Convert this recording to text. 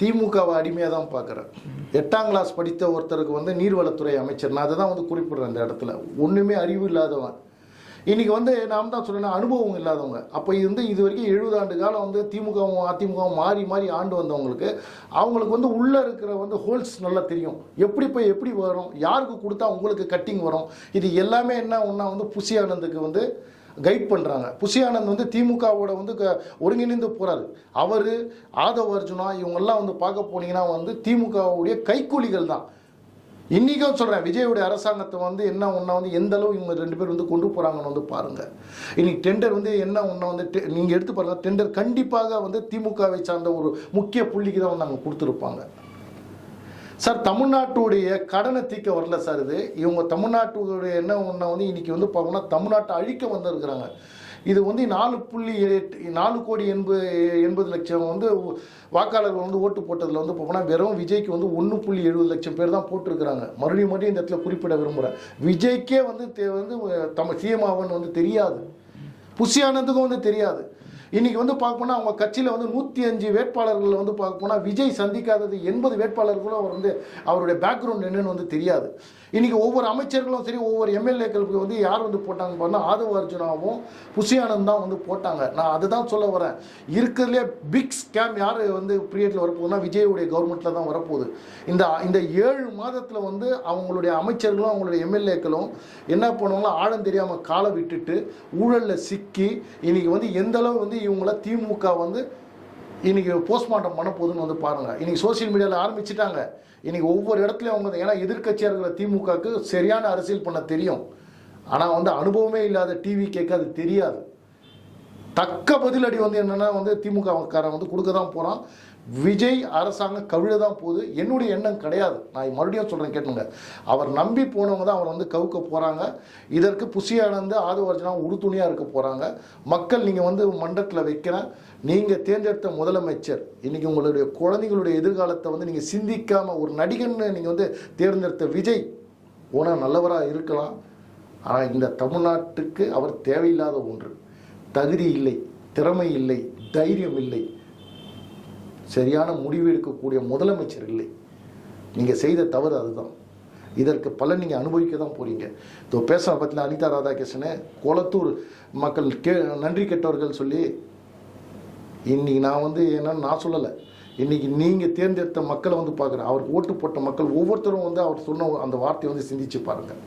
திமுகவை அடிமையாக தான் பார்க்குறேன். 8ஆம் கிளாஸ் படித்த ஒருத்தருக்கு வந்து நீர்வளத்துறை அமைச்சர், நான் அதை தான் வந்து குறிப்பிட்றேன் இந்த இடத்துல. ஒன்றுமே அறிவு இல்லாதவன். இன்றைக்கி வந்து நாம் தான் சொல்லணும் அனுபவம் இல்லாதவங்க. அப்போ இது வரைக்கும் 70 ஆண்டு காலம் வந்து திமுகவும் அதிமுகவும் மாறி மாறி ஆண்டு வந்தவங்களுக்கு அவங்களுக்கு வந்து உள்ளே இருக்கிற வந்து ஹோல்ஸ் நல்லா தெரியும். எப்படி போய் எப்படி வரும், யாருக்கு கொடுத்தா உங்களுக்கு கட்டிங் வரும், இது எல்லாமே என்ன ஒன்றா வந்து புசி ஆனந்துக்கு வந்து கைட் பண்ணுறாங்க. புசி ஆனந்த் வந்து திமுகவோட வந்து ஒருங்கிணைந்து போகிறாரு. அவர், ஆதவ அர்ஜுனா இவங்கெல்லாம் வந்து பார்க்க போனீங்கன்னா வந்து திமுகவுடைய கைக்கூலிகள் தான். இன்றைக்கும் சொல்கிறேன், விஜயோடைய அரசாங்கத்தை வந்து என்ன ஒன்றா வந்து எந்த அளவு இவங்க 2 பேர் வந்து கொண்டு போகிறாங்கன்னு வந்து பாருங்கள். இன்றைக்கி டெண்டர் வந்து என்ன ஒன்றா வந்து நீங்கள் எடுத்து பாருங்கள், டெண்டர் கண்டிப்பாக வந்து திமுகவை சார்ந்த ஒரு முக்கிய புள்ளிக்கு தான் வந்து நாங்கள் கொடுத்துருப்பாங்க. சார், தமிழ்நாட்டுடைய கடனை தீர்க்க வரல சார். இவங்க தமிழ்நாட்டுடைய என்ன ஒன்றா வந்து இன்றைக்கி வந்து பார்த்தோம்னா தமிழ்நாட்டை அழிக்க வந்திருக்கிறாங்க. இது வந்து 4 கோடி 80 லட்சம் வந்து வாக்காளர்கள் வந்து ஓட்டு போட்டதில் வந்து பார்த்தோம்னா வெறும் விஜய்க்கு வந்து 1.70 லட்சம் பேர் தான் போட்டிருக்கிறாங்க. மறுபடியும் இந்த இடத்துல குறிப்பிட விரும்புகிறேன், விஜய்க்கே வந்து சிஎம் ஆவன் வந்து தெரியாது, புசி ஆனந்துக்கும் வந்து தெரியாது. இன்றைக்கி வந்து பார்க்க போனால் அவங்க கட்சியில் வந்து 105 வேட்பாளர்கள் வந்து பார்க்க போனால் விஜய் சந்திக்காதது 80 வேட்பாளர்களும் அவர் வந்து அவருடைய பேக்ரவுண்ட் என்னன்னு வந்து தெரியாது. இன்றைக்கி ஒவ்வொரு அமைச்சர்களும் சரி, ஒவ்வொரு எம்எல்ஏக்களுக்கு வந்து யார் வந்து போட்டாங்க பார்த்தா ஆதவ அர்ஜுனாவும் புசி ஆனந்த் தான் வந்து போட்டாங்க. நான் அதுதான் சொல்ல வரேன். இருக்கிறதுலே பிக் ஸ்கேம் யார் வந்து பீரியடில் வரப்போகுதுன்னா விஜயுடைய கவர்மெண்ட்டில் தான் வரப்போகுது. இந்த 7 மாதத்தில் வந்து அவங்களுடைய அமைச்சர்களும் அவங்களுடைய எம்எல்ஏக்களும் என்ன பண்ணுவாங்களோ ஆழம் தெரியாமல் காலை விட்டுட்டு ஊழலில் சிக்கி இன்றைக்கி வந்து எந்த அளவு வந்து இவங்கள திமுக வந்து இன்றைக்கி போஸ்ட்மார்ட்டம் பண்ண போகுதுன்னு வந்து பாருங்கள். இன்றைக்கி சோசியல் மீடியாவில் ஆரம்பிச்சிட்டாங்க. இன்றைக்கி ஒவ்வொரு இடத்துலையும் அவங்க ஏன்னா எதிர்கட்சியாக இருக்கிற திமுகவுக்கு சரியான அரசியல் பண்ண தெரியும். ஆனால் வந்து அனுபவமே இல்லாத டிவி கேட்க அது தெரியாது. தக்க பதிலடி வந்து என்னென்னா வந்து திமுகக்காரன் வந்து கொடுக்க தான் போகிறான். விஜய் அரசாங்கம் கவிழ தான் போகுது. என்னுடைய எண்ணம் கிடையாது. நான் மறுபடியும் சொல்கிறேன், கேட்டுங்க. அவர் நம்பி போனவங்க தான் அவர் வந்து கவுக்க போகிறாங்க. இதற்கு புசி ஆனந்த், ஆதவ அர்ஜுனா உறுதுணையாக இருக்க போகிறாங்க. மக்கள் நீங்கள் வந்து மன்றத்தில் வைக்கிறேன், நீங்கள் தேர்ந்தெடுத்த முதலமைச்சர் இன்றைக்கி உங்களுடைய குழந்தைங்களுடைய எதிர்காலத்தை வந்து நீங்கள் சிந்திக்காமல் ஒரு நடிகன்னு நீங்கள் வந்து தேர்ந்தெடுத்த விஜய் ஓனா நல்லவராக இருக்கலாம். ஆனால் இந்த தமிழ்நாட்டுக்கு அவர் தேவையில்லாத ஒன்று. தகுதி இல்லை, திறமை இல்லை, தைரியம் இல்லை, சரியான முடிவு எடுக்கக்கூடிய முதலமைச்சர் இல்லை. நீங்கள் செய்த தவறு அதுதான். இதற்கு பலன் நீங்கள் அனுபவிக்க தான் போகிறீங்க. இப்போ பேசுகிற பற்றின அனிதா ராதாகிருஷ்ணன் கொளத்தூர் மக்கள் நன்றி கெட்டவர்கள் சொல்லி இன்றைக்கி நான் வந்து என்னன்னு நான் சொல்லலை. இன்றைக்கி நீங்கள் தேர்ந்தெடுத்த மக்களை வந்து பார்க்குறேன். அவருக்கு ஓட்டு போட்ட மக்கள் ஒவ்வொருத்தரும் வந்து அவர் சொன்ன அந்த வார்த்தையை வந்து சிந்திச்சு பாருங்கள்.